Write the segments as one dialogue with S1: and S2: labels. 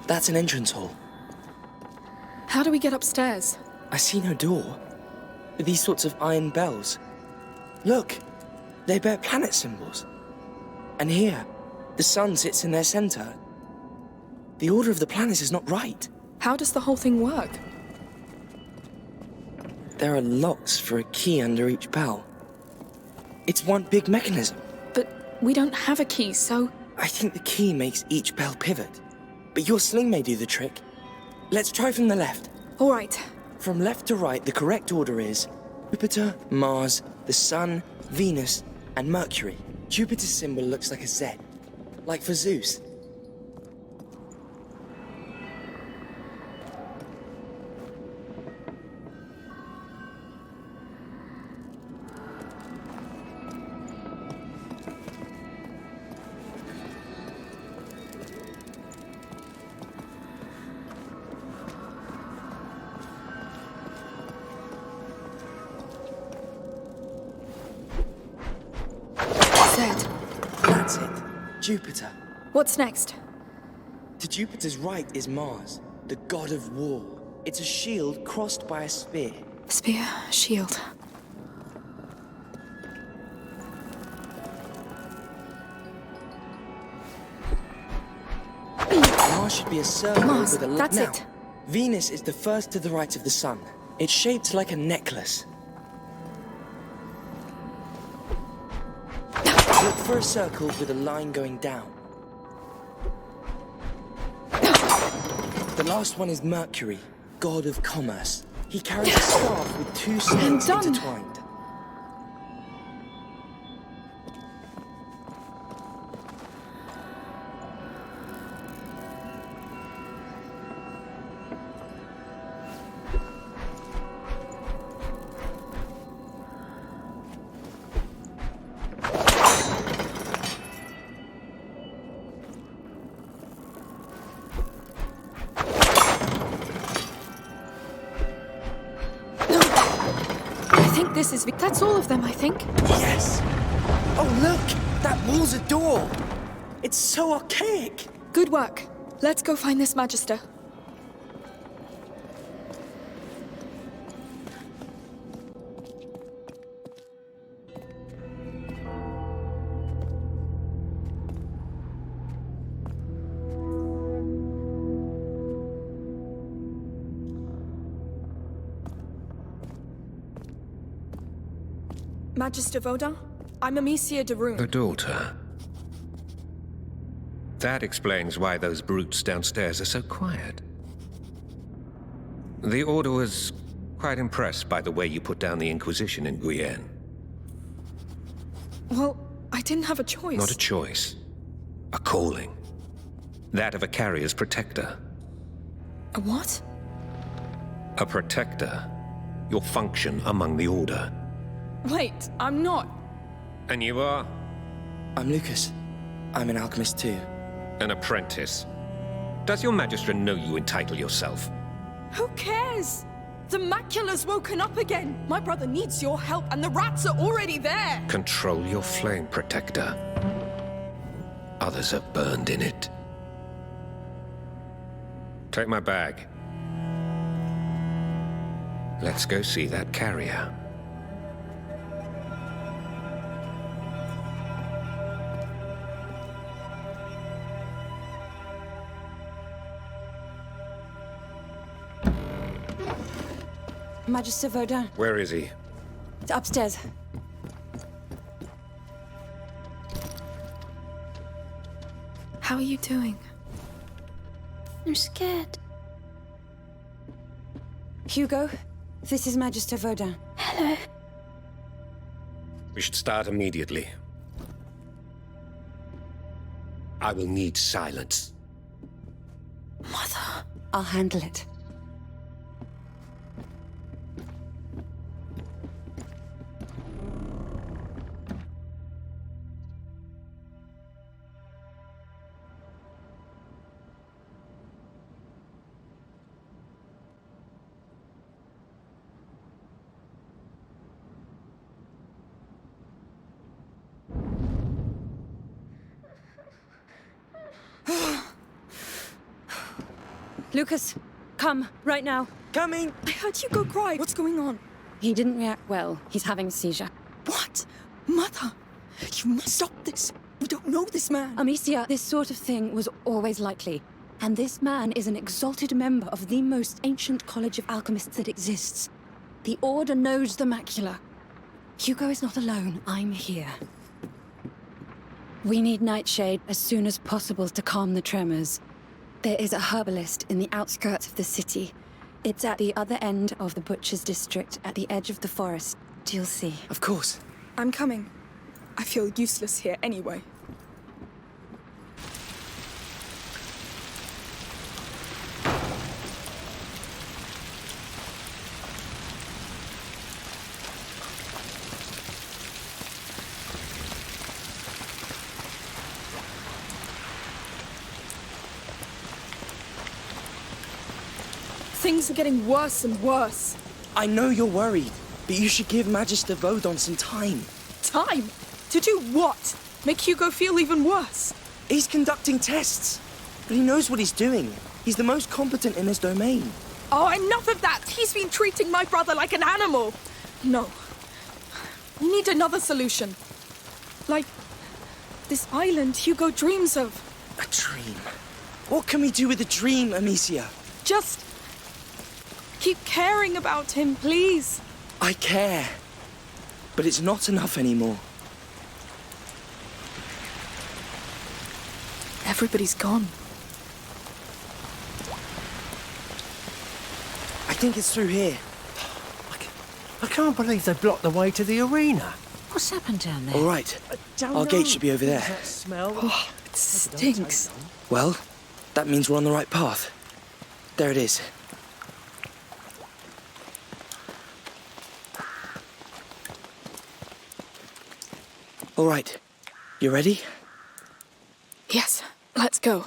S1: That's an entrance hall.
S2: How do we get upstairs?
S1: I see no door. These sorts of iron bells. Look, they bear planet symbols. And here, the sun sits in their center. The order of the planets is not right.
S2: How does the whole thing work?
S1: There are locks for a key under each bell. It's one big mechanism.
S2: But we don't have a key, so...
S1: I think the key makes each bell pivot. But your sling may do the trick. Let's try from the left.
S2: All right.
S1: From left to right, the correct order is Jupiter, Mars, the Sun, Venus, and Mercury. Jupiter's symbol looks like a Z, like for Zeus. That's it. Jupiter.
S2: What's next?
S1: To Jupiter's right is Mars, the god of war. It's a shield crossed by a spear.
S2: Spear, shield.
S1: Mars should be a circle
S2: Mars,
S1: with a
S2: that's
S1: now.
S2: it.
S1: Venus is the first to the right of the sun. It's shaped like a necklace. Look for a circle with a line going down. The last one is Mercury, god of commerce. He carries a staff with two snakes intertwined.
S2: This is... That's all of them, I think.
S1: Yes! Oh, look! That wall's a door! It's so archaic!
S2: Good work. Let's go find this Magister. Magister Vaudin, I'm Amicia de Rune.
S3: The daughter. That explains why those brutes downstairs are so quiet. The Order was quite impressed by the way you put down the Inquisition in Guyenne.
S2: Well, I didn't have a choice.
S3: Not a choice. A calling. That of a carrier's protector.
S2: A what?
S3: A protector. Your function among the Order.
S2: Wait, I'm not.
S3: And you are?
S1: I'm Lucas. I'm an alchemist too.
S3: An apprentice. Does your Magister know you entitle yourself?
S2: Who cares? The macula's woken up again. My brother needs your help, and the rats are already there.
S3: Control your flame, Protector. Others have burned in it. Take my bag. Let's go see that carrier.
S4: Magister Vaudin.
S3: Where is he?
S4: Upstairs.
S2: How are you doing?
S4: I'm scared. Hugo, this is Magister Vaudin. Hello.
S3: We should start immediately. I will need silence.
S2: Mother.
S4: I'll handle it. Lucas, come, right now.
S1: Coming!
S2: I heard Hugo cry. What's going on?
S4: He didn't react well. He's having a seizure.
S2: What? Mother, you must stop this. We don't know this man.
S4: Amicia, this sort of thing was always likely. And this man is an exalted member of the most ancient college of alchemists that exists. The Order knows the macula. Hugo is not alone. I'm here. We need Nightshade as soon as possible to calm the tremors. There is a herbalist in the outskirts of the city. It's at the other end of the Butcher's District, at the edge of the forest. You'll see.
S1: Of course.
S2: I'm coming. I feel useless here anyway. Things are getting worse and worse.
S1: I know you're worried, but you should give Magister Vodon some time.
S2: Time? To do what? Make Hugo feel even worse?
S1: He's conducting tests, but he knows what he's doing. He's the most competent in his domain.
S2: Oh, enough of that! He's been treating my brother like an animal! No. We need another solution. Like this island Hugo dreams of.
S1: A dream? What can we do with a dream, Amicia?
S2: Just keep caring about him, please.
S1: I care, but it's not enough anymore.
S2: Everybody's gone.
S1: I think it's through here.
S5: I can't believe they blocked the way to the arena.
S4: What's happened down there?
S1: All right, our gate should be over there.
S5: That smell.
S2: Oh, it stinks.
S1: Well, that means we're on the right path. There it is. All right, you ready?
S2: Yes, let's go.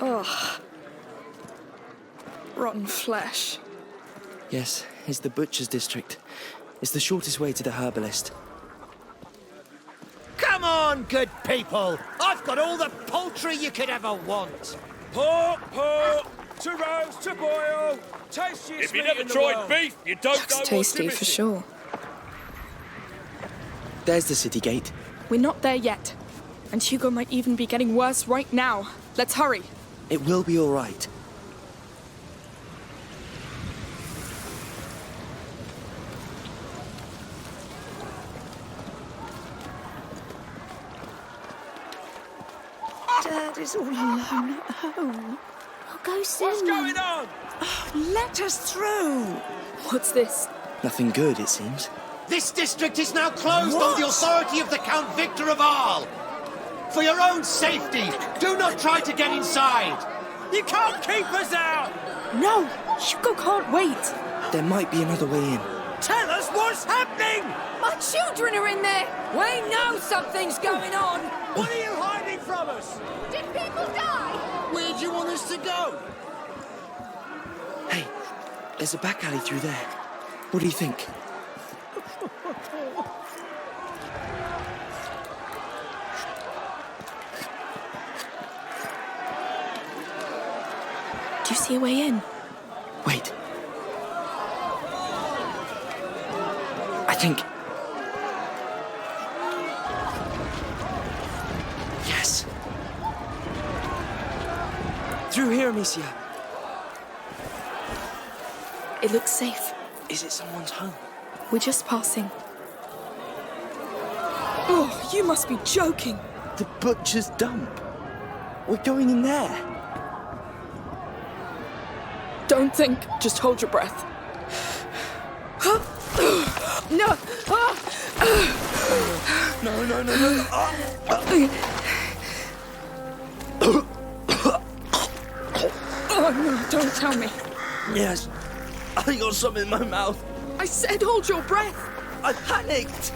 S2: Ugh. Rotten flesh.
S1: Yes, it's the Butcher's District. It's the shortest way to the herbalist.
S5: Come on, good people! I've got all the poultry you could ever want.
S6: Pork, to roast, to boil. Tastiest
S7: If you
S6: meat
S7: never
S6: in the
S7: tried
S6: world.
S7: beef, you don't
S2: Looks
S7: know what
S2: tasty
S7: you're
S2: for
S7: missing.
S2: sure.
S1: There's the city gate.
S2: We're not there yet. And Hugo might even be getting worse right now. Let's hurry.
S1: It will be all right.
S8: Dad is all alone at home. I'll go soon.
S6: What's going on?
S8: Let us through.
S2: What's this?
S1: Nothing good, it seems.
S5: This district is now closed on the authority of the Count Victor of Arles. For your own safety, do not try to get inside.
S6: You can't keep us out!
S2: No! Hugo can't wait!
S1: There might be another way in.
S6: Tell us what's happening!
S2: My children are in there! We know something's going on!
S6: What are you hiding from us?
S2: Did people die?
S5: Where do you want us to go?
S1: Hey, there's a back alley through there. What do you think?
S2: Do you see a way in?
S1: Wait. I think... Yes! Through here, Amicia.
S2: It looks safe.
S1: Is it someone's home?
S2: We're just passing. Oh, you must be joking!
S1: The butcher's dump. We're going in there.
S2: Don't think, just hold your breath. No!
S1: No, no, no, no.
S2: Oh no, don't tell me.
S1: Yes, I got some in my mouth.
S2: I said hold your breath.
S1: I panicked.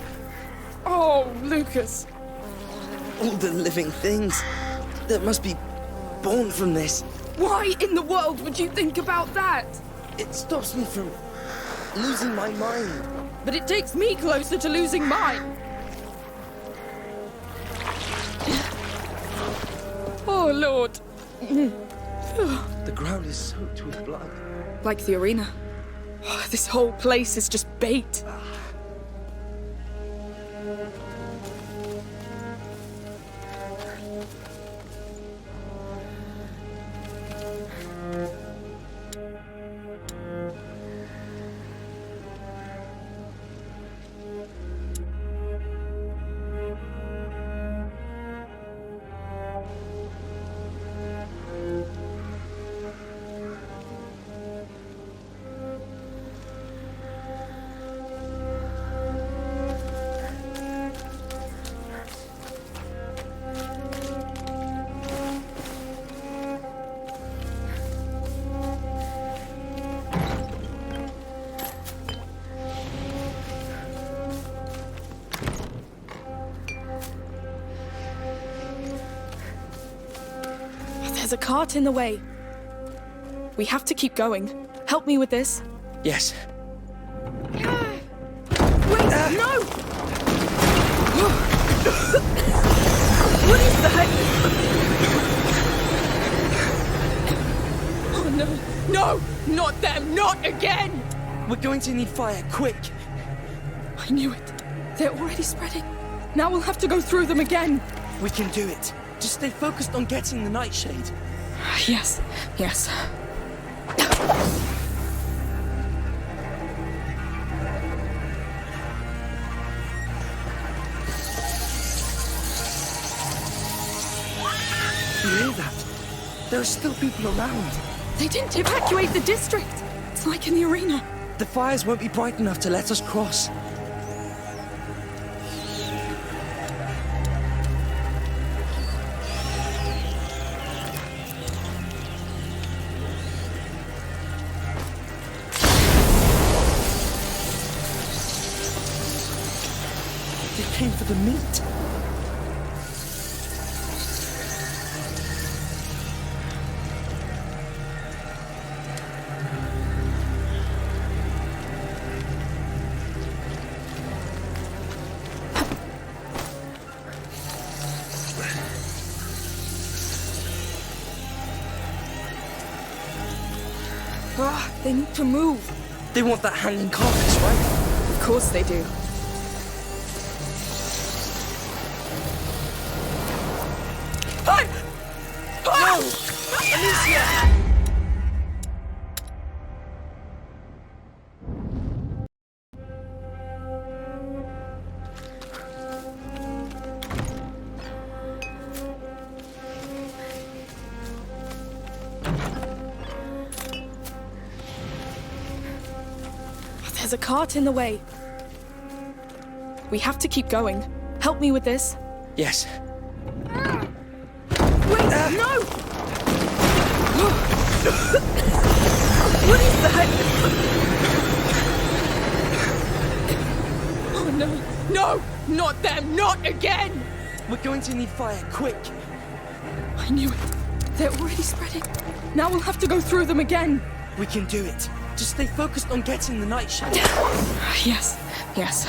S2: Oh, Lucas.
S1: All the living things that must be born from this.
S2: Why in the world would you think about that?
S1: It stops me from losing my mind.
S2: But it takes me closer to losing mine. Oh, Lord.
S1: The ground is soaked with blood.
S2: Like the arena. Oh, this whole place is just bait. There's a cart in the way. We have to keep going. Help me with this.
S1: Yes.
S2: Wait, no! What is that? Oh no, no, not them, not again!
S1: We're going to need fire, quick.
S2: I knew it. They're already spreading. Now we'll have to go through them again.
S1: We can do it. Just stay focused on getting the nightshade.
S2: Yes, yes.
S1: You hear that? There are still people around.
S2: They didn't evacuate the district. It's like in the arena.
S1: The fires won't be bright enough to let us cross. They came for the meat.
S2: They need to move.
S1: They want that hanging carcass, right?
S2: Of course they do.
S1: Hey! No! Alicia!
S2: There's a cart in the way. We have to keep going. Help me with this.
S1: Yes.
S2: Wait, no! What is that? Oh no, no! Not them, not again!
S1: We're going to need fire, quick.
S2: I knew it. They're already spreading. Now we'll have to go through them again.
S1: We can do it. Just stay focused on getting the nightshade.
S2: Yes, yes.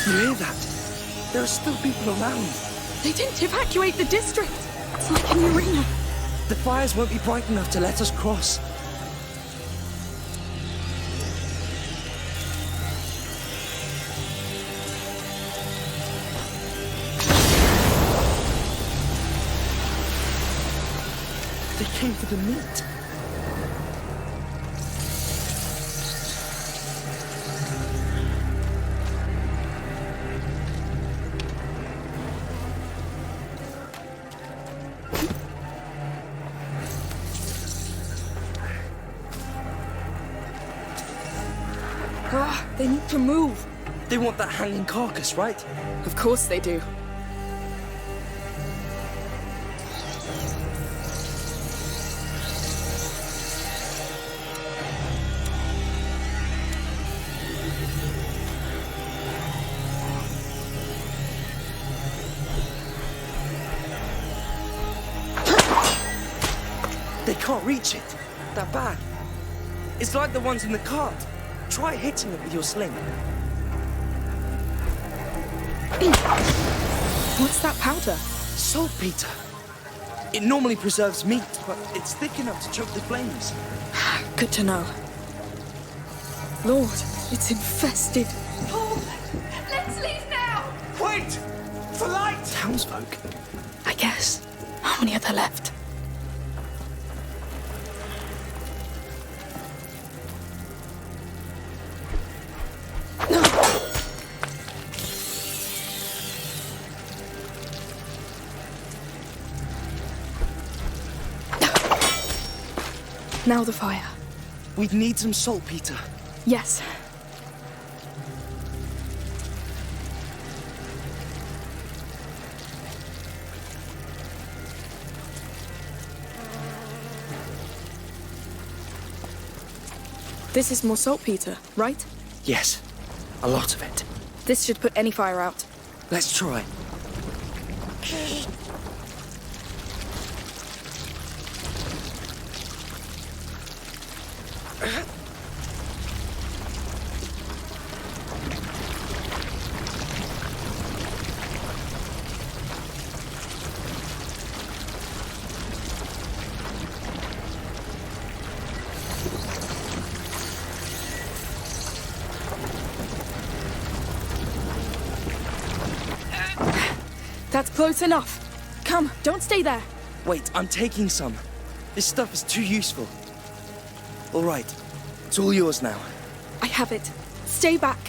S1: You hear that? There are still people around.
S2: They didn't evacuate the district. It's like in the arena.
S1: The fires won't be bright enough to let us cross. They came for the meat.
S2: They need to move.
S1: They want that hanging carcass, right?
S2: Of course they do.
S1: They can't reach it. That bag. It's like the ones in the cart. Try hitting it with your sling.
S2: What's that powder?
S1: Saltpeter. It normally preserves meat, but it's thick enough to choke the flames.
S2: Good to know. Lord, it's infested.
S4: Paul, let's leave now!
S6: Wait! For light!
S1: Townsfolk.
S2: I guess. How many are there left? Now the fire.
S1: We'd need some saltpeter.
S2: Yes. This is more saltpeter, right?
S1: Yes, a lot of it.
S2: This should put any fire out.
S1: Let's try.
S2: That's close enough. Come, don't stay there.
S1: Wait, I'm taking some. This stuff is too useful. All right, it's all yours now.
S2: I have it. Stay back.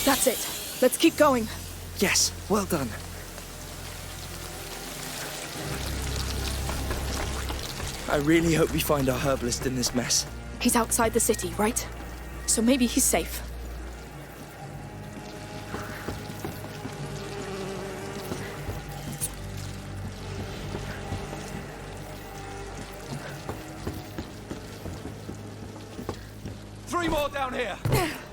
S2: That's it. Let's keep going.
S1: Yes, well done. I really hope we find our herbalist in this mess.
S2: He's outside the city, right? So maybe he's safe.
S6: Three more down here.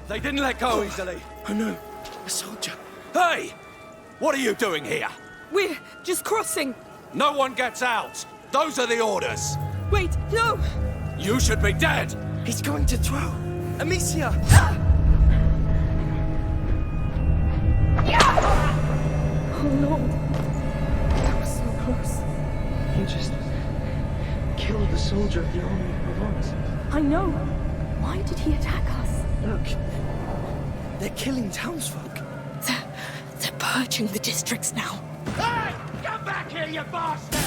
S6: They didn't let go easily.
S1: Oh no, a soldier.
S6: Hey! What are you doing here?
S2: We're just crossing.
S6: No one gets out. Those are the orders.
S2: Wait, no!
S6: You should be dead.
S1: He's going to throw. Amicia!
S2: Oh no. That was so close.
S1: He just killed the soldier of the army of Provence.
S2: I know. Why did he attack us?
S1: Look, they're killing townsfolk.
S2: They're purging the districts now.
S5: Hey! Come back here, you bastard!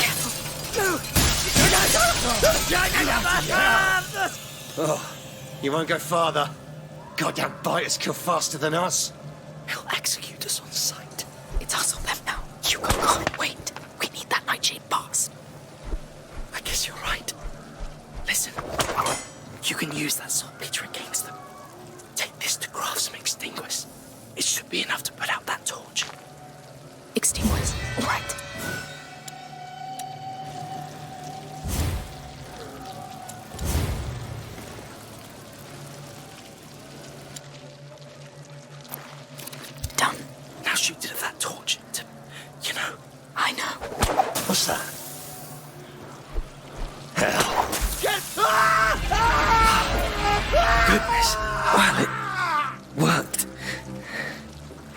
S5: Oh, you won't go farther. Goddamn biters kill faster than us.
S1: He'll execute us on sight.
S2: It's us or them now. Hugo can't wait. We need that nightshade pass.
S1: I guess you're right. Listen, you can use that saltpeter against them. Take this to craft some extinguish. It should be enough to put out that torch.
S2: Extinguish. All right. Done.
S1: Now shoot it at that torch to, you know.
S2: I know.
S5: What's that?
S1: Goodness. Well, it worked.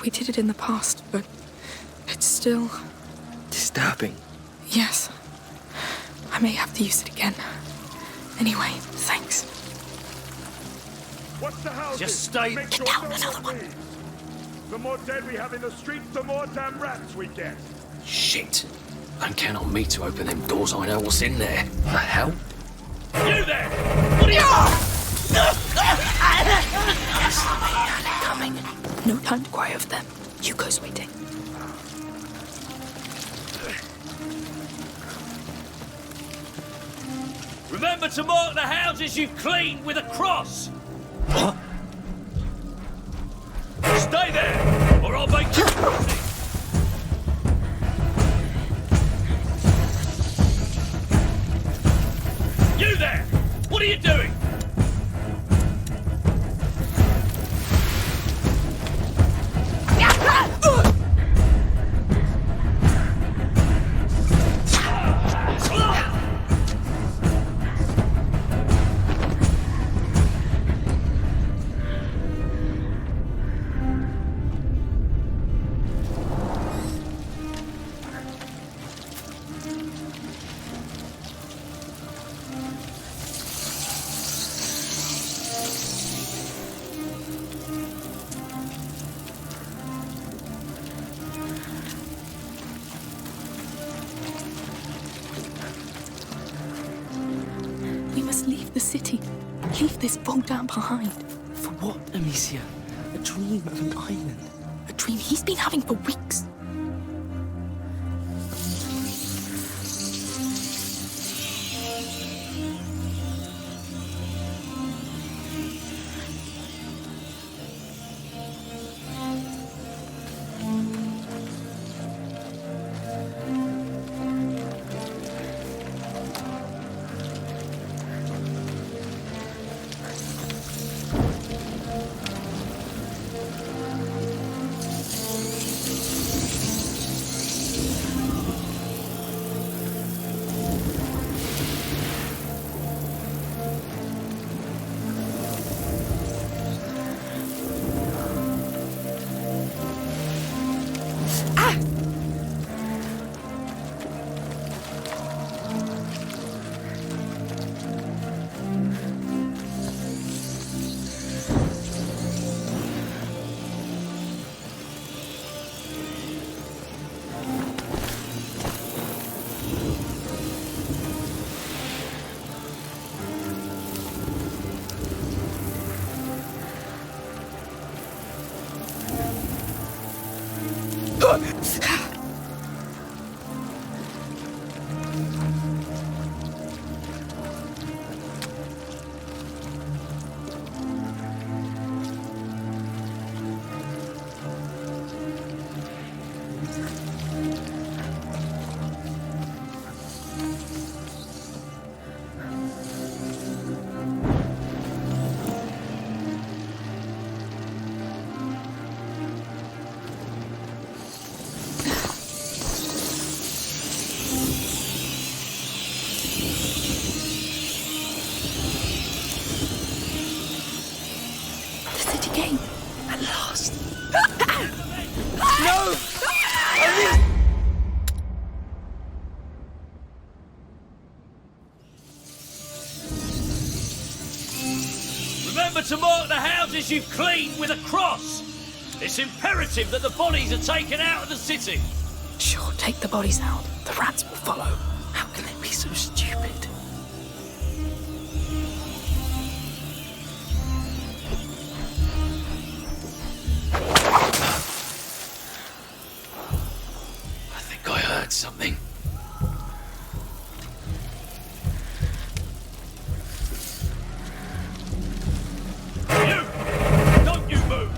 S2: We did it in the past, but it's still...
S1: Disturbing.
S2: Yes. I may have to use it again. Anyway, thanks.
S7: What's the house?
S5: Just stay
S7: Make
S2: down,
S7: no
S2: another one.
S7: leave. The more dead we have in the streets, the more damn rats we get.
S3: Shit. Don't count on me to open them doors. I know what's in there. What the hell?
S6: You there! What are you...
S2: Yes, they had it coming. No time to cry over them. Hugo's waiting.
S9: Remember to mark the houses you've cleaned with a cross.
S1: What?
S9: Stay there, or I'll make you crazy. You there! What are you doing?
S2: We must leave the city. Leave this Vaudin behind.
S1: For what, Amicia? A dream of an island.
S2: A dream he's been having for weeks. city gate.
S1: At last.
S2: No!
S9: Remember to mark the houses you've cleaned with a cross. It's imperative that the bodies are taken out of the city.
S2: Sure, take the bodies out. The rats will follow.
S1: How can they be so stupid?
S3: I think I heard something.
S9: Don't you move!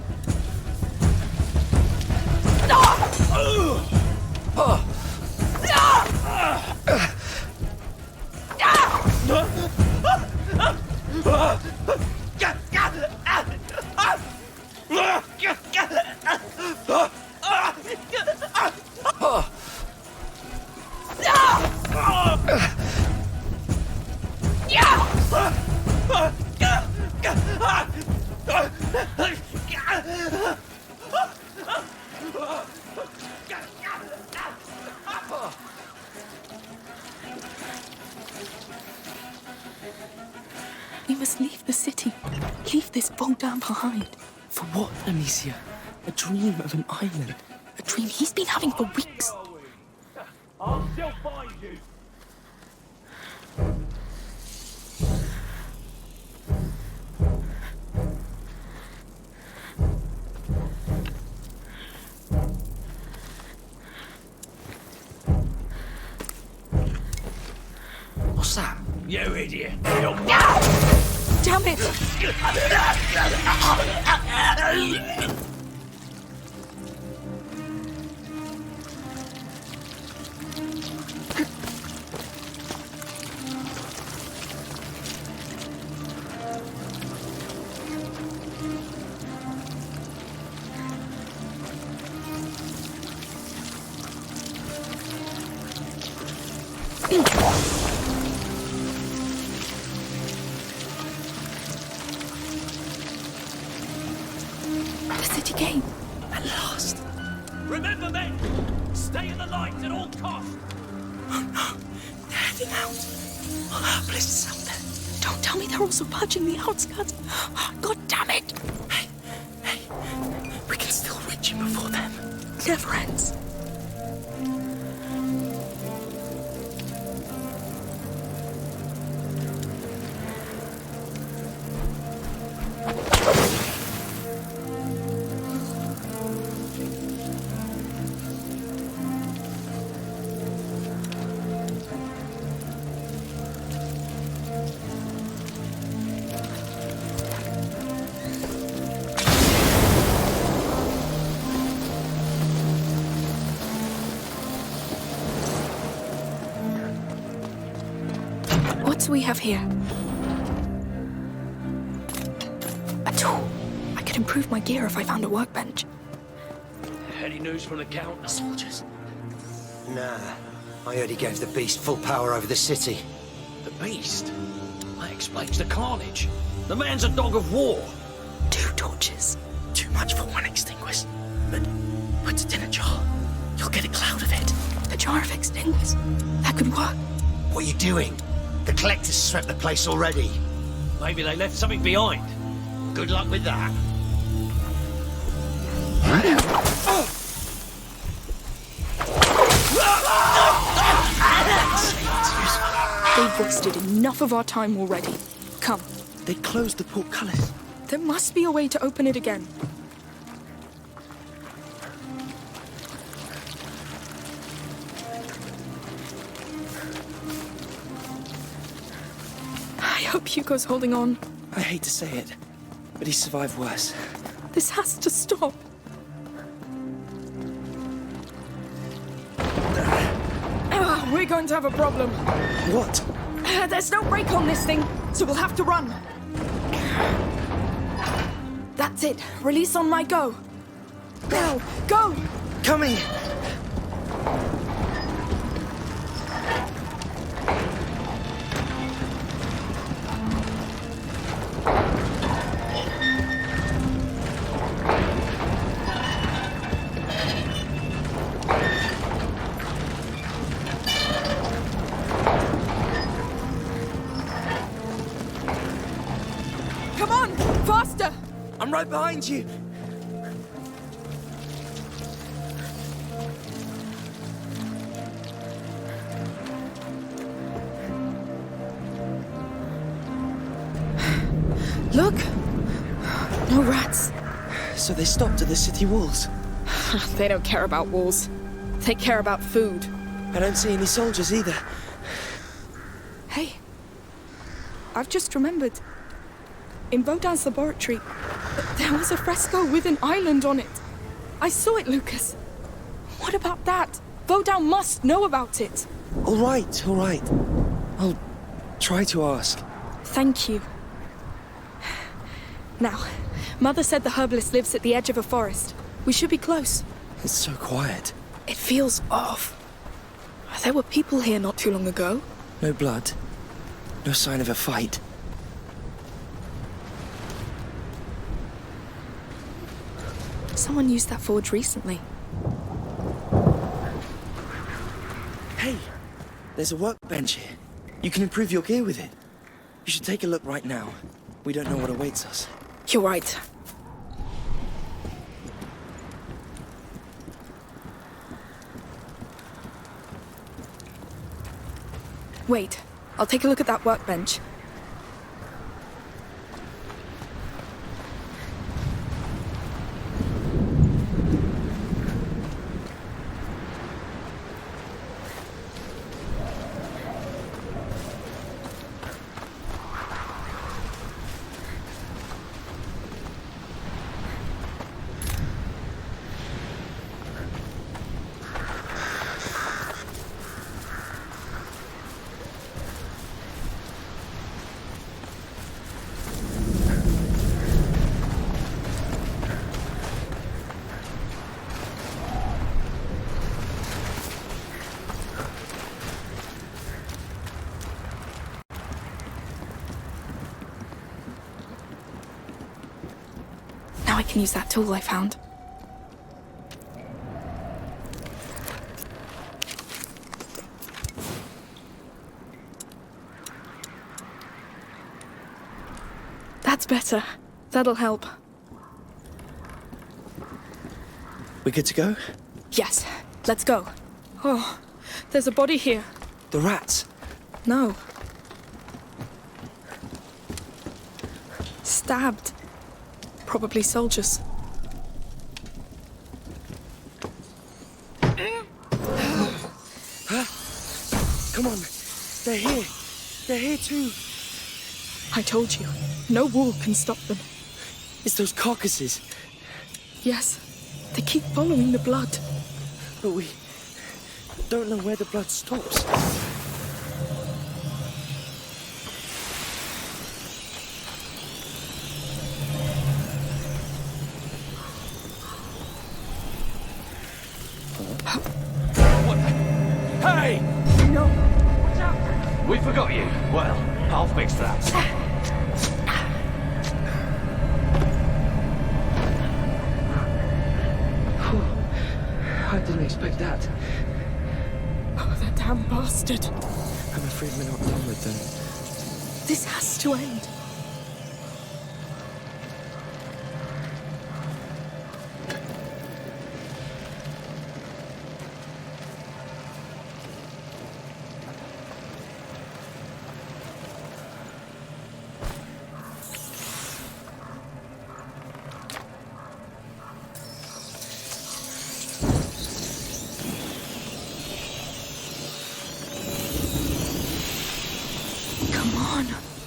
S2: We must leave the city. Leave this Bogdan behind.
S1: For what, Amicia? A dream of an island.
S2: A dream he's been having for weeks.
S9: I'll still find you.
S1: What's that?
S9: You idiot. You're
S2: Damn it! The city gate.
S1: At last.
S9: Remember, men! Stay in the light at all costs!
S1: Oh no! They're heading out. All our bliss is out there.
S2: Don't tell me they're also purging the outskirts. Oh, God damn it!
S1: Hey, we can still reach him before them.
S2: Never ends. What do we have here? A tool. I could improve my gear if I found a workbench.
S9: Any news from the Count?
S5: The soldiers? Nah. I heard he gave the beast full power over the city.
S9: The beast? That explains the carnage. The man's a dog of war.
S2: 2 torches.
S1: Too much for one extinguished. But put it in a jar. You'll get a cloud of it.
S2: A jar of extinguished. That could work.
S5: What are you doing? The collectors swept the place already.
S9: Maybe they left something behind.
S5: Good luck with that.
S2: They've wasted enough of our time already. Come.
S1: They closed the portcullis.
S2: There must be a way to open it again. I hope Hugo's holding on.
S1: I hate to say it, but he survived worse.
S2: This has to stop. We're going to have a problem.
S1: What?
S2: There's no brake on this thing, so we'll have to run. That's it. Release on my go. Now, go!
S1: Coming!
S2: Faster!
S1: I'm right behind you.
S2: Look! No rats.
S1: So they stopped at the city walls.
S2: They don't care about walls. They care about food.
S1: I don't see any soldiers either.
S2: Hey, I've just remembered. In Vaudin's laboratory, there was a fresco with an island on it. I saw it, Lucas. What about that? Vaudin must know about it.
S1: All right. I'll try to ask.
S2: Thank you. Now, Mother said the herbalist lives at the edge of a forest. We should be close.
S1: It's so quiet.
S2: It feels off. There were people here not too long ago.
S1: No blood. No sign of a fight.
S2: Someone used that forge recently.
S1: Hey, there's a workbench here. You can improve your gear with it. You should take a look right now. We don't know what awaits us.
S2: You're right. Wait, I'll take a look at that workbench. Now I can use that tool I found. That's better. That'll help.
S1: We good to go?
S2: Yes, let's go. Oh, there's a body here.
S1: The rats.
S2: No. Stabbed. Probably soldiers.
S1: Come on. They're here. They're here too.
S2: I told you, no wall can stop them.
S1: It's those carcasses.
S2: Yes, they keep following the blood.
S1: But we don't know where the blood stops.
S6: Hey!
S2: No.
S6: We forgot you. Well, I'll fix that.
S1: I didn't expect that.
S2: Oh, that damn bastard.
S1: I'm afraid we're not done with them.
S2: This has to end.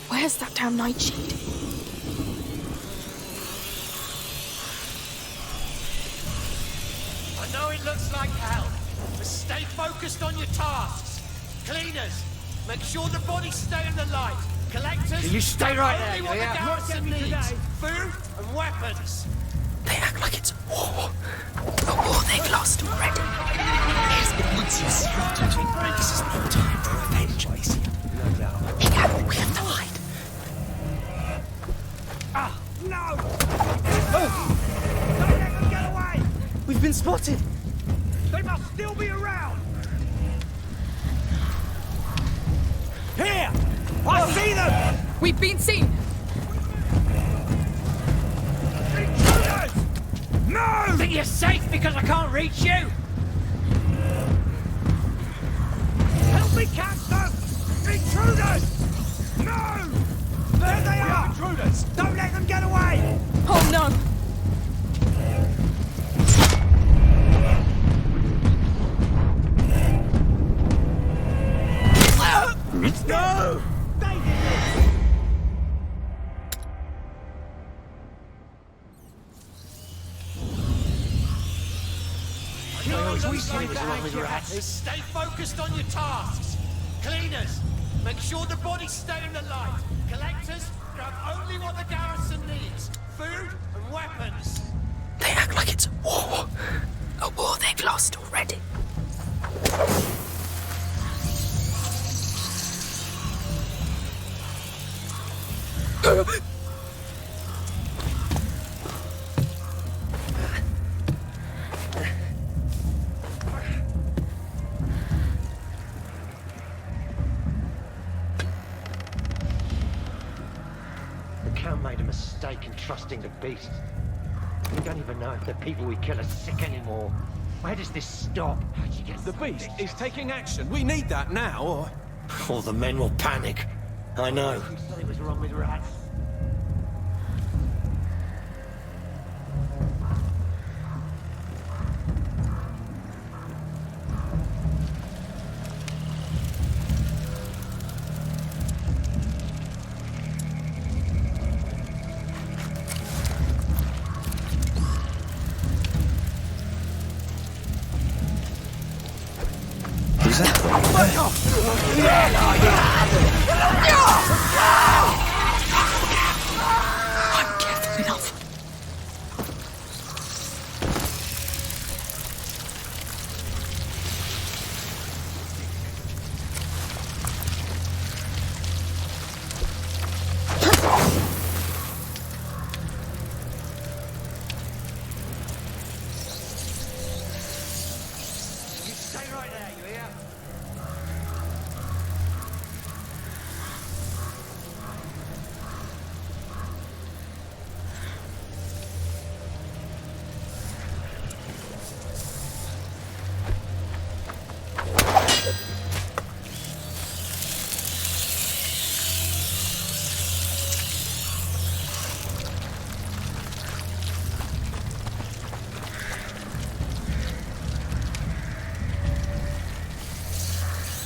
S2: Where's that damn nightshade?
S5: I know it looks like hell, but stay focused on your tasks. Cleaners, make sure the bodies stay in the light. Collectors,
S6: You stay right
S5: only
S6: there,
S5: what the
S6: yeah?
S5: garrison needs. Food and weapons.
S1: They act like it's war. A war they've lost already. Yes, but once you've surrendered, this is no time for revenge, Isia. We have to hide.
S7: No! Don't let them get away!
S1: We've been spotted.
S7: They must still be around! Here! I see them!
S2: We've been seen!
S5: you're safe because I can't reach you? Help me catch them! Intruders! No! There they are!
S6: Intruders!
S5: Don't let them get away!
S2: Oh no!
S5: No! Stay focused on your tasks. Cleaners, make sure the bodies stay in the light. Collectors, grab only what the garrison needs. Food and weapons.
S1: They act like it's a war. A war they've lost already.
S5: The Count made a mistake in trusting the beast. We don't even know if the people we kill are sick anymore. Where does this stop? How'd you get
S6: The beast is taking action. We need that now, or...
S5: Or the men will panic. I know. You said it was wrong with rats.
S1: Who's that?
S2: I'm careful enough.
S5: You stay right there, you hear?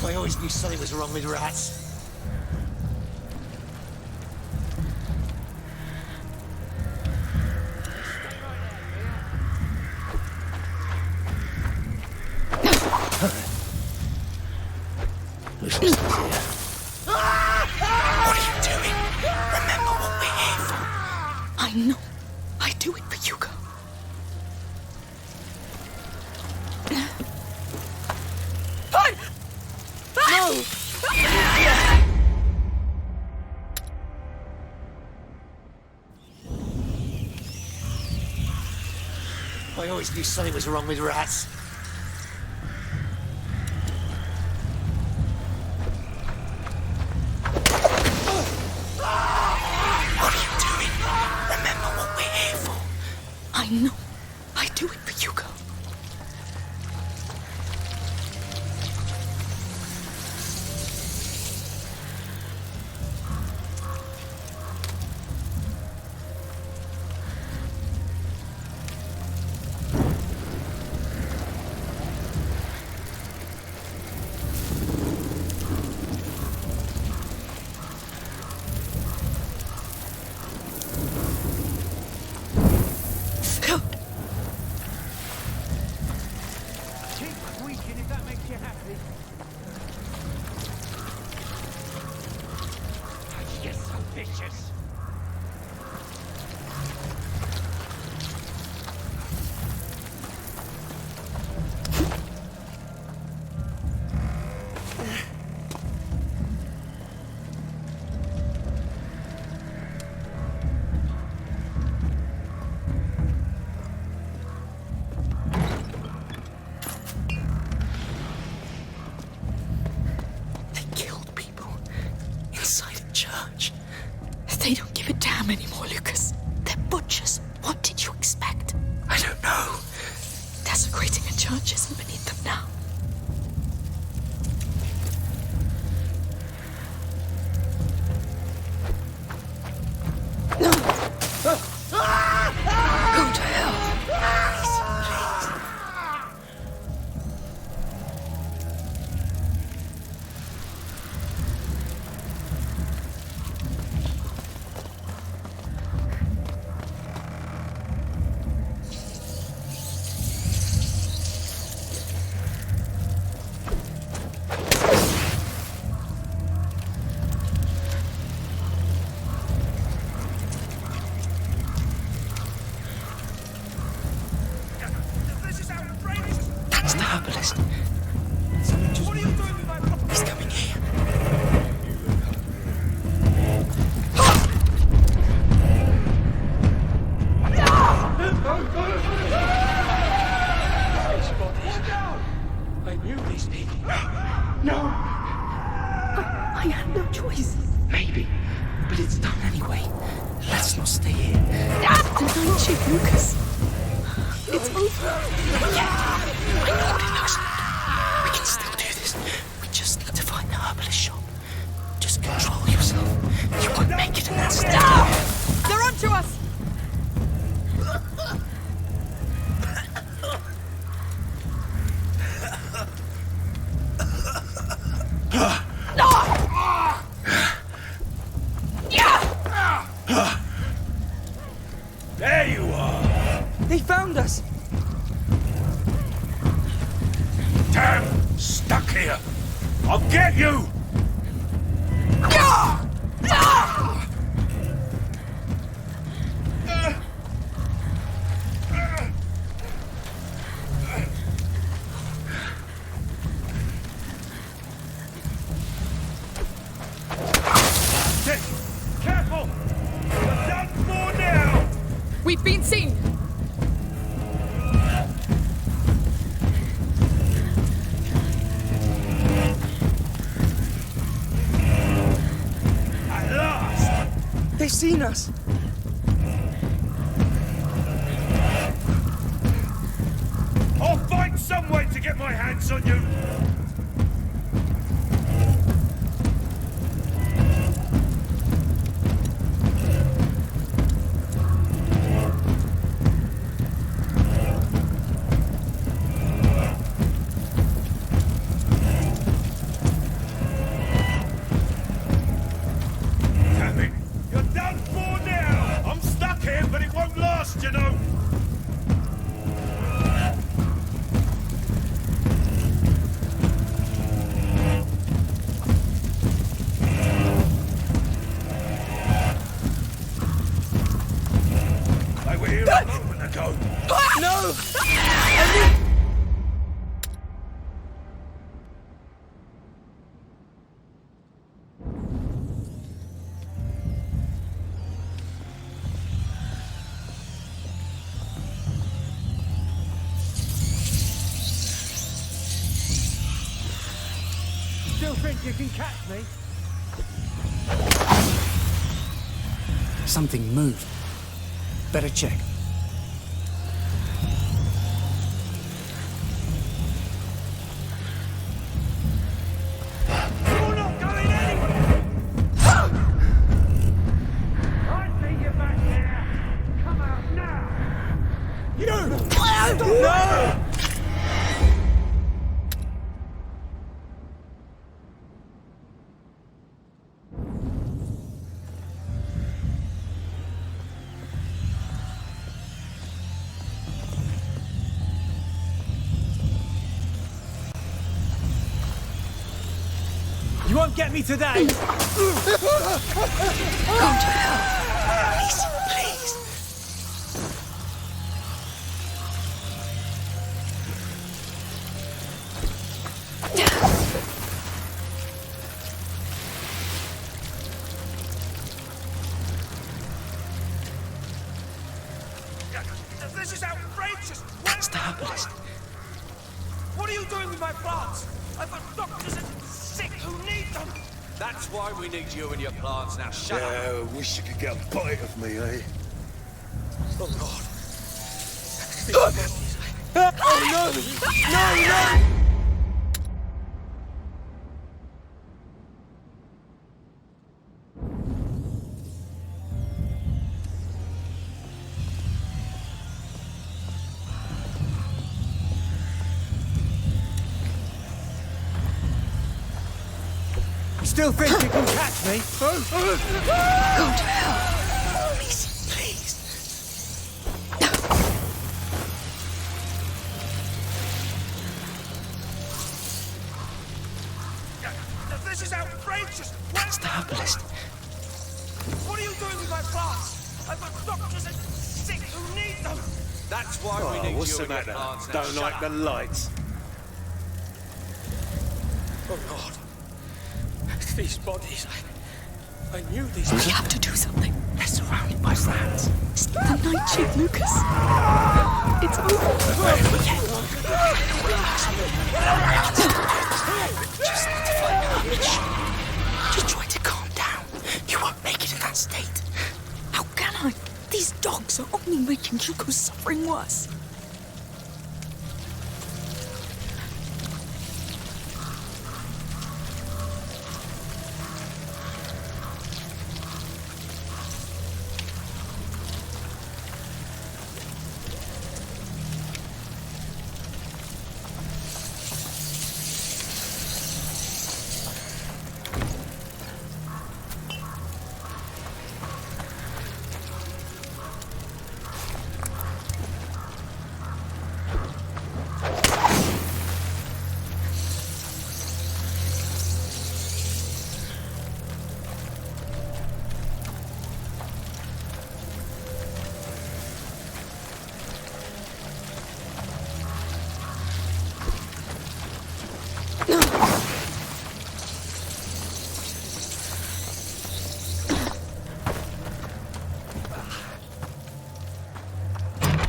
S5: I always knew something was wrong with rats.
S1: Who's here? What are you doing? Remember what we're here for.
S2: I know. I do it for Hugo.
S5: I always knew something was wrong with rats.
S1: What are you doing? Remember what we're here for.
S2: I know. I do it for Hugo.
S5: Keep squeaking if that makes you happy. How'd you get so vicious?
S2: They killed people inside a church. They don't give a damn anymore, Lucas. They're butchers. What did you expect?
S1: I don't know.
S2: church isn't beneath them now. Go to hell.
S1: That's the herbalist.
S5: What are you doing with my property?
S1: He's coming here.
S6: I knew these people.
S1: No!
S8: I had no choice.
S1: Maybe, but it's done anyway. Let's not stay here.
S2: The night shift, Lucas. It's over.
S1: I know what it looks like. We can still do this. We just need to find the herbalist shop. Just control yourself. You won't make it in that state.
S2: They're onto us!
S7: There you are!
S1: They found us.
S7: Damn! Stuck here! I'll get you! Careful! You're done for now!
S2: We've been seen!
S7: At last!
S1: They've seen us.
S7: I'll find some way to get my hands on you! Damn it! You're done for now! I'm stuck here, but it won't last, you know! They were here a moment ago.
S1: No!
S5: Still think you can catch me?
S10: Something moved. Better check.
S7: You're not going anywhere! I see you back there! Come out now! You! No!
S5: You won't get me today!
S1: Go to hell. Please, please.
S5: This is outrageous!
S1: That's the herbalist.
S5: What are you doing with my plants? I've got doctors and sick who need them! That's why we need you and your plants. Now shut up!
S7: I wish you could get a bite of me, eh?
S5: Oh, God.
S6: no! No, no!
S10: Still think you can catch me?
S2: Go to hell.
S1: Please.
S5: This is outrageous!
S1: That's the herbalist.
S5: What are you doing with my plants? I've got doctors and sick who need them! That's why we need
S6: what's
S5: you
S6: the
S5: and your
S6: matter?
S5: plants now.
S6: Don't like the lights.
S1: Oh, God. These bodies, I knew these...
S2: We have to do something.
S1: They're surrounded by rats.
S2: It's the nightshade, Lucas. It's over.
S1: Just need to find her. Just try to calm down. You won't make it in that state.
S2: How can I? These dogs are only making Yuko's suffering worse.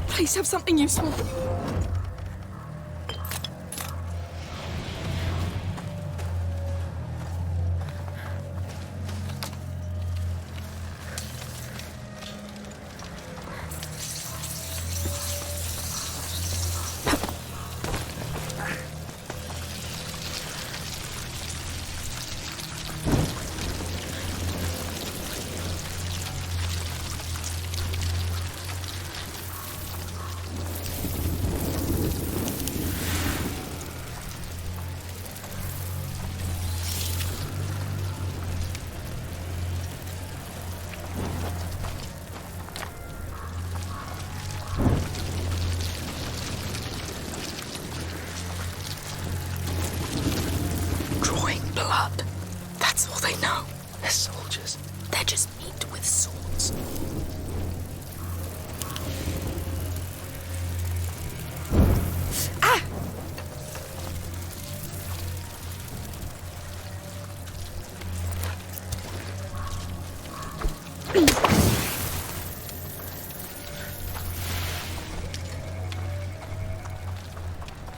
S2: Please have something useful. Blood. That's all they know.
S1: They're soldiers.
S2: They're just meat with swords. Ah!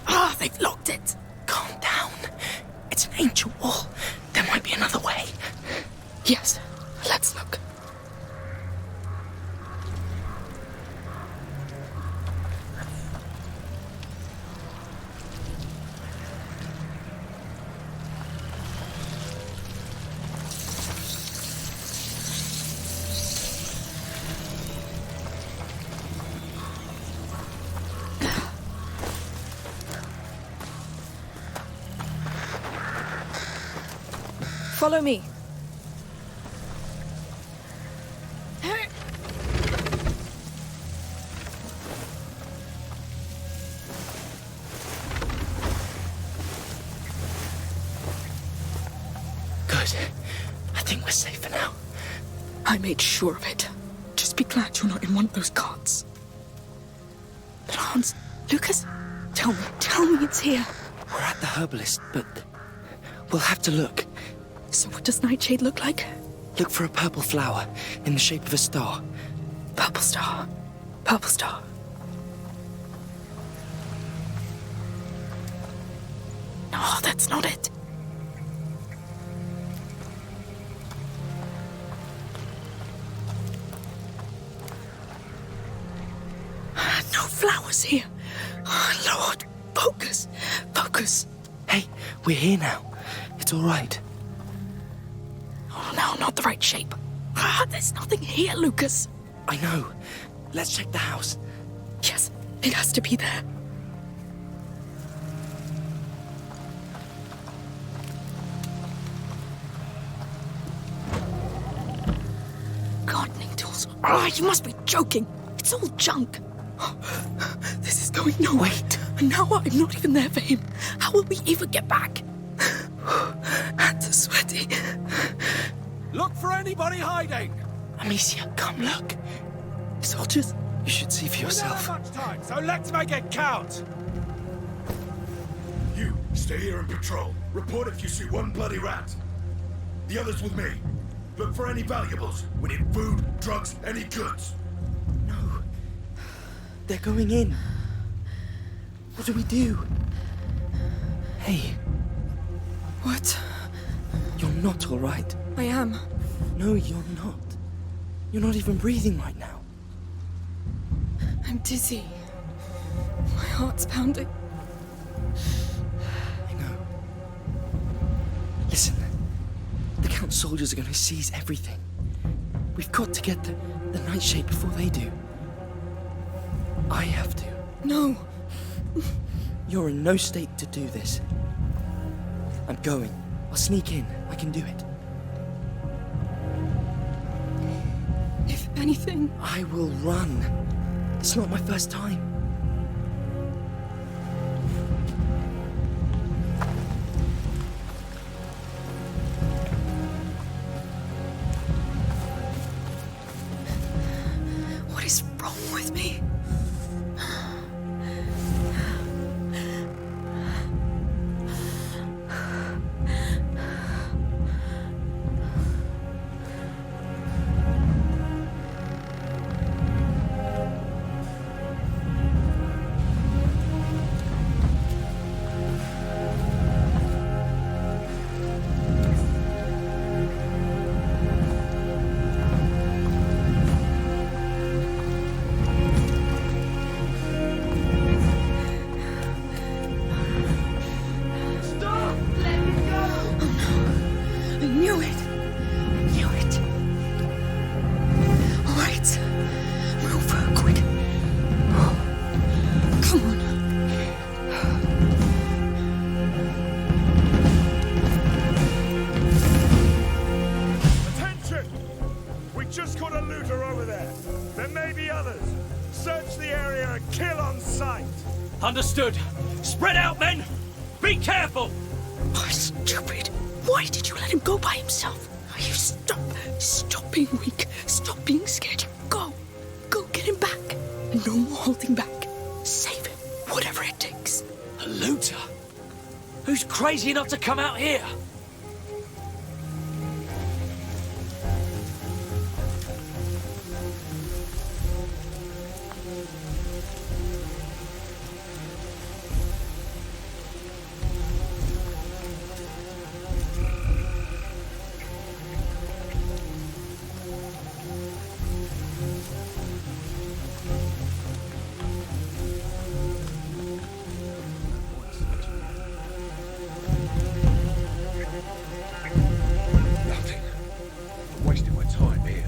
S2: Ah, they've locked it.
S1: Calm down. It's an ancient wall. There might be another way.
S2: Yes, let's look. Follow me.
S1: Good. I think we're safer now.
S2: I made sure of it. Just be glad you're not in one of those carts. But Hans, Lucas, tell me it's here.
S1: We're at the herbalist, but we'll have to look.
S2: So what does Nightshade look like?
S1: Look for a purple flower in the shape of a star.
S2: Purple star. Purple star. No, that's not it. No flowers here. Oh, Lord, focus. Focus.
S1: Hey, we're here now. It's all right.
S2: Oh, no, not the right shape. There's nothing here, Lucas.
S1: I know. Let's check the house.
S2: Yes, it has to be there. Gardening tools. Oh, you must be joking. It's all junk. This is going nowhere.
S1: Wait.
S2: And now I'm not even there for him. How will we ever get back? Hands are sweaty.
S6: Look for anybody hiding!
S1: Amicia, come look.
S2: Soldiers?
S1: You should see for
S6: We don't
S1: yourself.
S6: have much time, so let's make it count!
S11: You, stay here and patrol. Report if you see one bloody rat. The others with me. Look for any valuables. We need food, drugs, any goods.
S1: No. They're going in. What do we do? Hey,
S2: What?
S1: you're not all right.
S2: I am.
S1: No, you're not. You're not even breathing right now.
S2: I'm dizzy. My heart's pounding.
S1: I know. Listen, the Count's soldiers are going to seize everything. We've got to get the nightshade before they do. I have to.
S2: No.
S1: You're in no state to do this. I'm going. I'll sneak in. I can do it.
S2: If anything,
S1: I will run. It's not my first time.
S2: what is wrong with me?
S7: just got a looter over there. There may be others. Search the area and kill on sight.
S9: Understood. Spread out, men! Be careful!
S2: Oh, stupid. Why did you let him go by himself? You stop. Stop being weak. Stop being scared. Go. Go get him back. And no more holding back. Save him. Whatever it takes.
S9: A looter? Who's crazy enough to come out here?
S3: Nothing. I'm wasting my time here.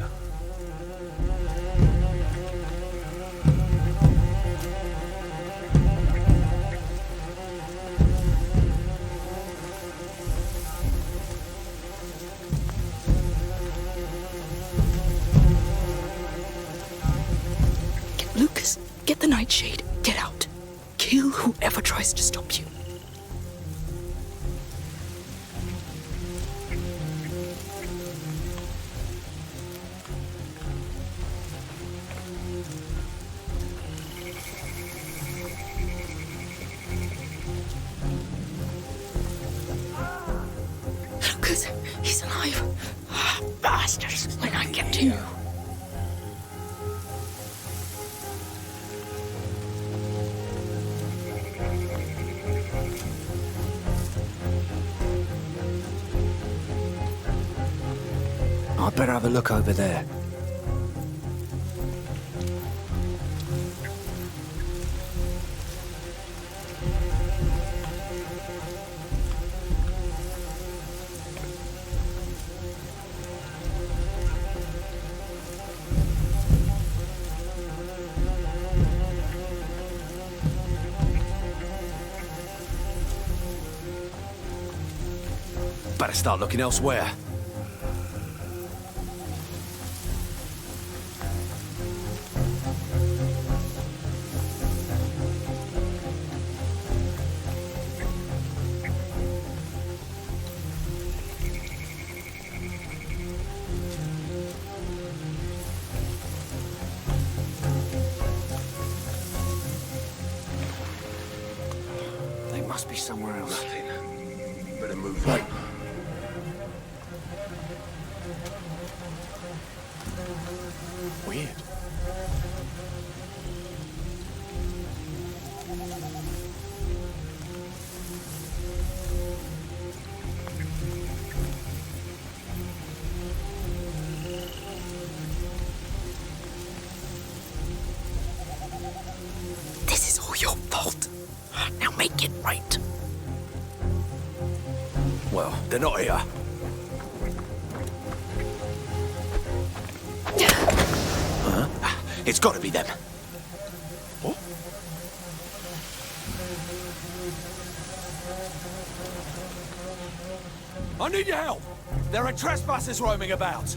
S2: Lucas, get the nightshade. Get out. Kill whoever tries to stop you. Lucas, he's alive. Ah, bastards, when I get to you.
S10: I'd better have a look over there.
S6: Better start looking elsewhere.
S10: They must be somewhere else.
S11: Better move right.
S10: Weird.
S8: This is all your fault. Now make it right.
S6: Well, they're not here. Huh? It's got to be them. What? I need your help. There are trespassers roaming about.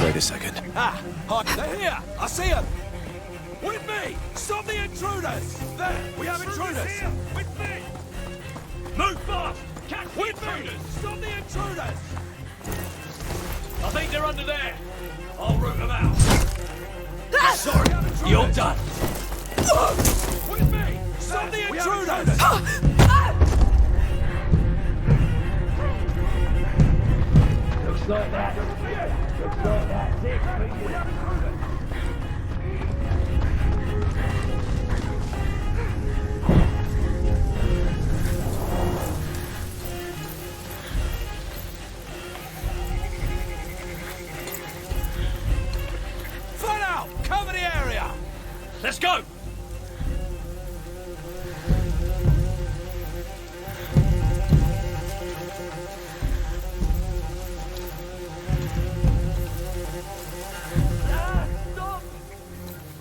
S6: Wait a second. Ah! They're here! I see them! With me! Stop the intruders! There! We have intruders!
S7: Here, with me!
S9: Move fast! Catch the
S6: With me!
S9: intruders!
S6: Stop the intruders!
S9: I think they're under there. I'll root them out.
S6: Sorry, we have intruders!
S9: You're done.
S6: With me! Stop the
S7: We have
S6: intruders!
S9: Looks like that. Looks like that's it.
S6: Front out! Cover the area!
S9: Let's go.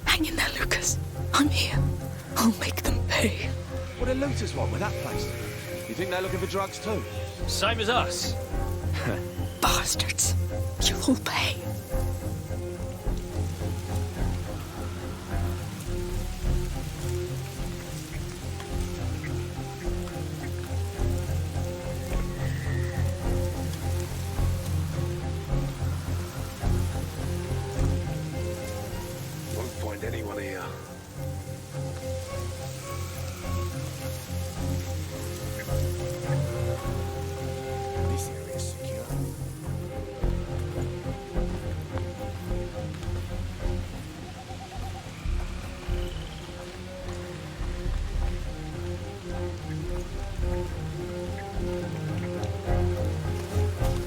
S2: Hang in there, Lucas. I'm here. I'll make them pay.
S6: What do looters want with that place? You think they're looking for drugs too?
S9: Same as us.
S2: Bastards. You'll pay.
S11: Won't find anyone here.
S10: This area's secure.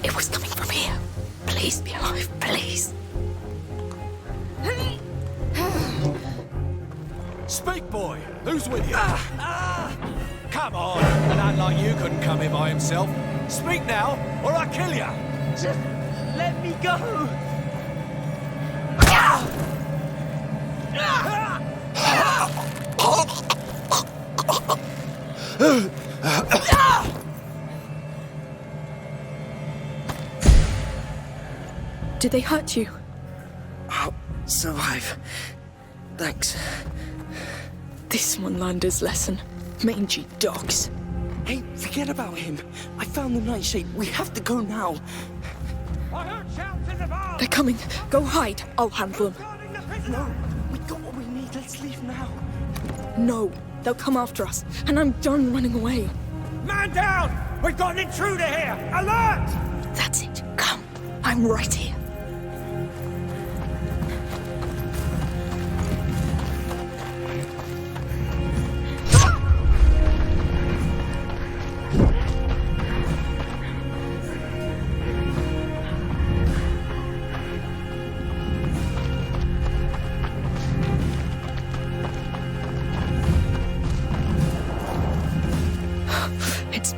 S2: It was coming from here. Please be alive, please.
S6: Speak, boy! Who's with you? Come on! A lad like you couldn't come here by himself. Speak now, or I'll kill you!
S1: Just let me go.
S2: Did they hurt you?
S1: I'll survive. Thanks.
S2: This one learned his lesson. Mangy dogs.
S1: Hey, forget about him. I found the nightshade. We have to go now.
S7: I heard shouts in the bar!
S2: They're coming. Go hide. I'll handle them.
S7: Guarding the prisoner!
S1: No, we got what we need. Let's leave now.
S2: No, they'll come after us, and I'm done running away.
S7: Man down! We've got an intruder here! Alert!
S2: That's it. Come. I'm right here.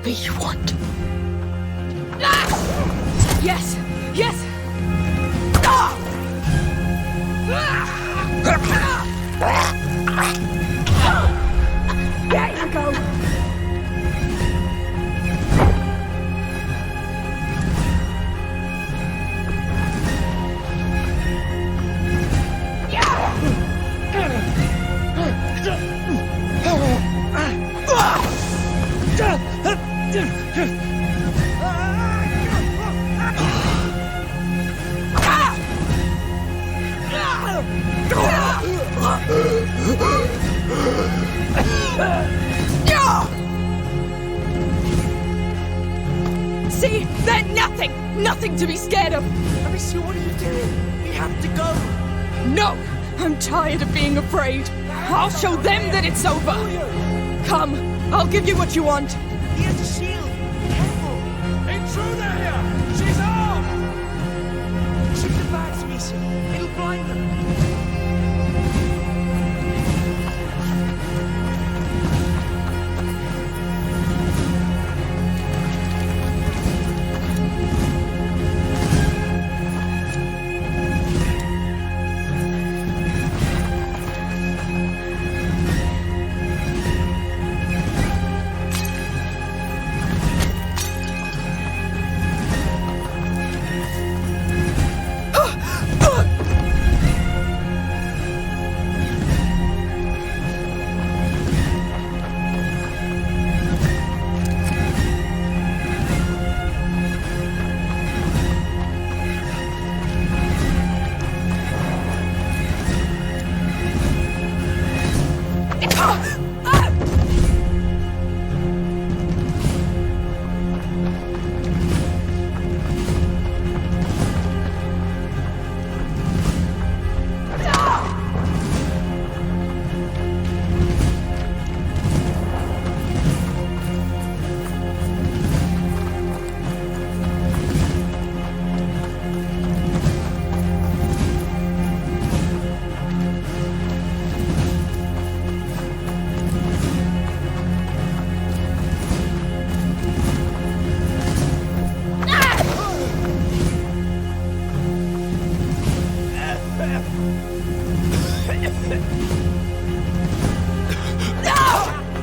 S2: me you want. Yes! Yes! There you go! See? They're nothing! Nothing to be scared of!
S5: Amicia, what are you doing? We have to go!
S2: No! I'm tired of being afraid! I'll show them that it's over! Come, I'll give you what you want!
S5: He has a shield! Careful!
S6: Intruder here! She's armed!
S5: Shoot the bags, Amicia! It'll blind them!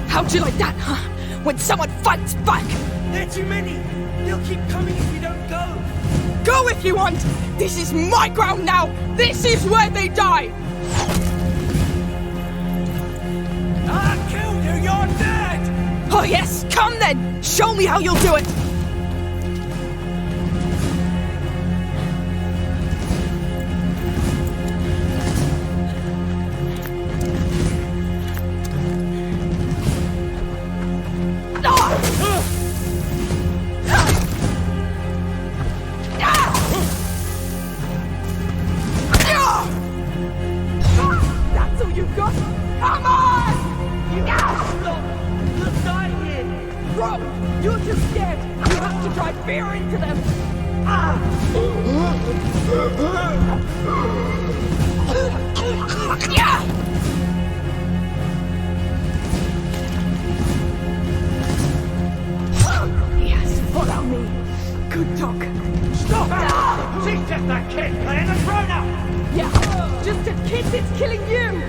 S2: How'd you like that, huh? When someone fights back!
S5: There are too many! They'll keep coming if we don't go!
S2: Go if you want! This is my ground now! This is where they die!
S6: I killed you! You're dead!
S2: Oh yes, come then! Show me how you'll do it! That's all you've got? Come on!
S5: You'll die here!
S2: Rob, you're too scared! You have to drive fear into them! Yes, follow me. Good dog.
S5: Stop! She's just a kid playing a grown-up!
S2: Yeah, just a kid that's killing you!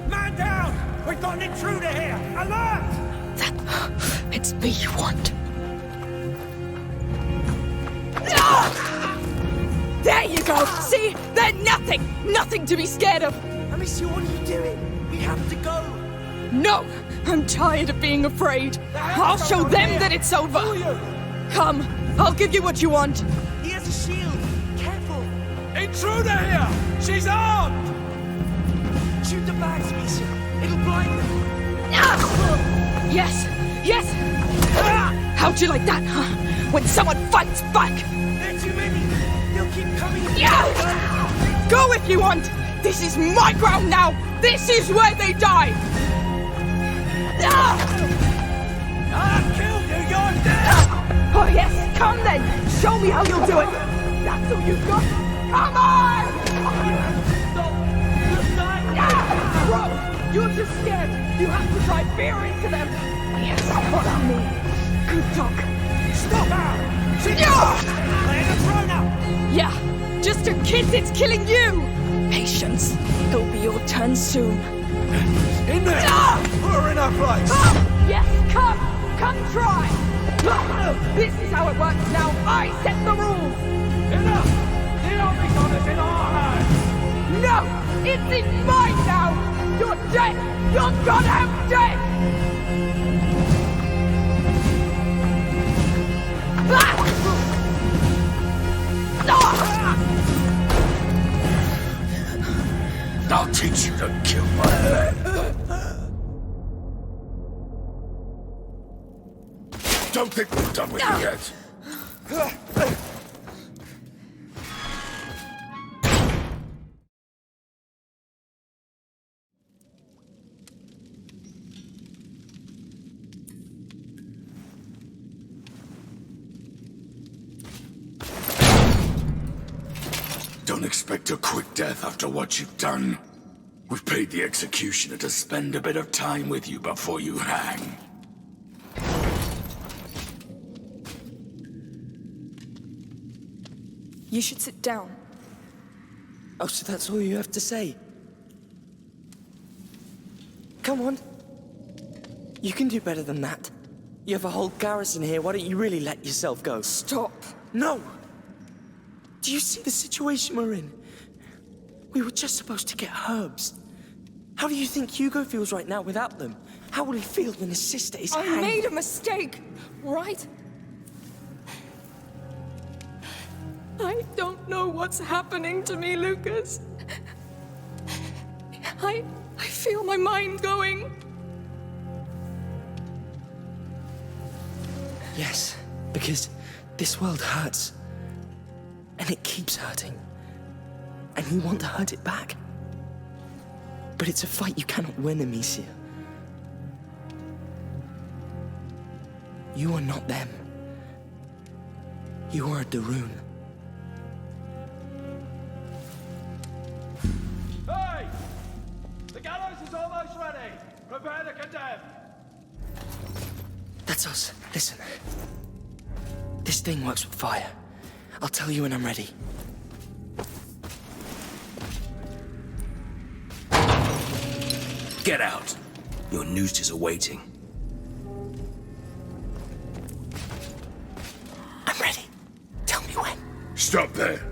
S6: Man down! We've got an intruder here! Alert!
S2: It's me you want. There you go! See? They're nothing! Nothing to be scared of!
S5: Amicia, what are you doing? We have to go!
S2: No! I'm tired of being afraid! I'll show them that it's over! Come, I'll give you what you want!
S5: He has a shield! Careful!
S6: Intruder here! She's armed!
S5: Shoot the bags, Amicia! It'll blind them!
S2: Yes! Yes! How'd you like that, huh? When someone fights back!
S5: There are too many! They'll keep coming if we
S2: Yeah!
S5: don't go!
S2: Go if you want! This is my ground now! This is where they die!
S6: I killed
S2: Oh yes, come then! Show me how you'll do it! That's all you've got! Come on! Rob! You're just scared! You have to try fear into them! Yes, follow me! Good dog!
S6: Stop!
S2: Yeah, just a kiss, it's killing you! Patience. It'll be your turn soon.
S6: In there! Put her in her place!
S2: Yes, come! Come try! This is how it works now. I set the rules!
S7: Enough! The only honor's in our hands!
S2: No! It's in mine now! You're dead! You're goddamn dead!
S11: I'll teach you to kill my men. Don't think we're done with you yet. Don't expect a quick death after what you've done. We've paid the executioner to spend a bit of time with you before you hang.
S2: You should sit down.
S1: Oh, so that's all you have to say? Come on. You can do better than that. You have a whole garrison here, why don't you really let yourself go?
S2: Stop.
S1: No! Do you see the situation we're in? We were just supposed to get herbs. How do you think Hugo feels right now without them? How will he feel when his sister is hanged?
S2: I made a mistake, right? I don't know what's happening to me, Lucas. I feel my mind going.
S1: Yes, because this world hurts. And it keeps hurting. And you want to hurt it back. But it's a fight you cannot win, Amicia. You are not them. You are a Darun.
S7: Hey! The gallows is almost ready! Prepare the condemned!
S1: That's us. Listen. This thing works with fire. I'll tell you when I'm ready.
S11: Get out. Your noose is awaiting.
S1: I'm ready. Tell me when.
S11: Stop there.